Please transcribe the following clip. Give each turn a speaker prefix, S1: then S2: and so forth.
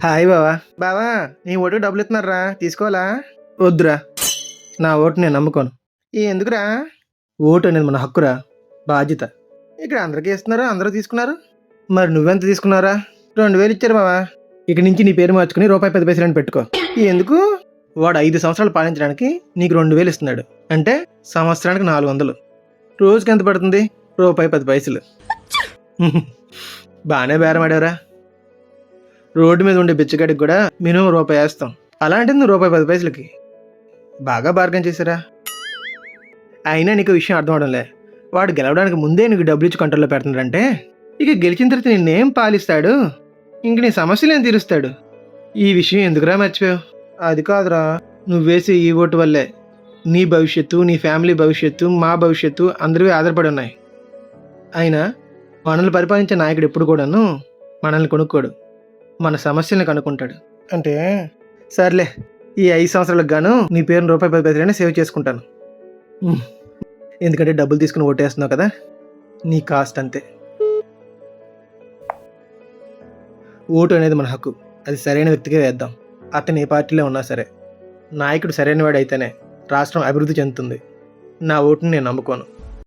S1: Hi బావా. బావా, నీ ఓటుకు డబ్బులు ఇస్తున్నారా, తీసుకోవాలా? వద్దురా, నా ఓటు నేను నమ్ముకోను. ఎందుకురా? ఓటు అనేది మన హక్కురా, బాధ్యత. ఇక్కడ అందరికీ ఇస్తున్నారు, అందరూ తీసుకున్నారు. మరి నువ్వెంత తీసుకున్నారా? 2000 ఇచ్చారు బావా. ఇక నుంచి నీ పేరు మార్చుకుని ₹10 అని పెట్టుకో. ఎందుకు? వాడు 5 సంవత్సరాలు పాలించడానికి నీకు 2000 ఇస్తున్నాడు అంటే సంవత్సరానికి 400. రోజుకి ఎంత పడుతుంది? ₹10. బాగానే బేరం ఆడారా. రోడ్డు మీద ఉండే బిచ్చగాడికి కూడా మినిమం రూపాయి వేస్తాం, అలాంటిది నువ్వు ₹10 బాగా బార్గెన్ చేశారా. అయినా నీకు విషయం అర్థం అవడంలే. వాడు గెలవడానికి ముందే నీకు డబ్బులు ఇచ్చి కంట్రోల్లో పెడుతున్నాడంటే ఇక గెలిచిన తర్వాత నిన్నేం పాలిస్తాడు, ఇంక నీ సమస్యలు ఏం తీరుస్తాడు. ఈ విషయం ఎందుకురా మర్చిపోయావు? అది కాదురా, నువ్వు వేసే ఈ ఓటు వల్లే నీ భవిష్యత్తు, నీ ఫ్యామిలీ భవిష్యత్తు, మా భవిష్యత్తు అందరివి ఆధారపడి ఉన్నాయి. అయినా మనల్ని పరిపాలించే నాయకుడు ఎప్పుడు కూడాను మనల్ని కొనుక్కోడు, మన సమస్యల్ని కనుక్కుంటాడు. అంటే సర్లే, ఈ 5 సంవత్సరాలకు గాను నీ పేరును ₹10 సేవ్ చేసుకుంటాను. ఎందుకంటే డబ్బులు తీసుకుని ఓటేస్తున్నావు కదా, నీ కాస్ట్ అంతే. ఓటు అనేది మన హక్కు, అది సరైన వ్యక్తికే వేద్దాం. అతను ఏ పార్టీలో ఉన్నా సరే, నాయకుడు సరైన వాడు అయితేనే రాష్ట్రం అభివృద్ధి చెందుతుంది. నా ఓటుని నేను నమ్ముకోను.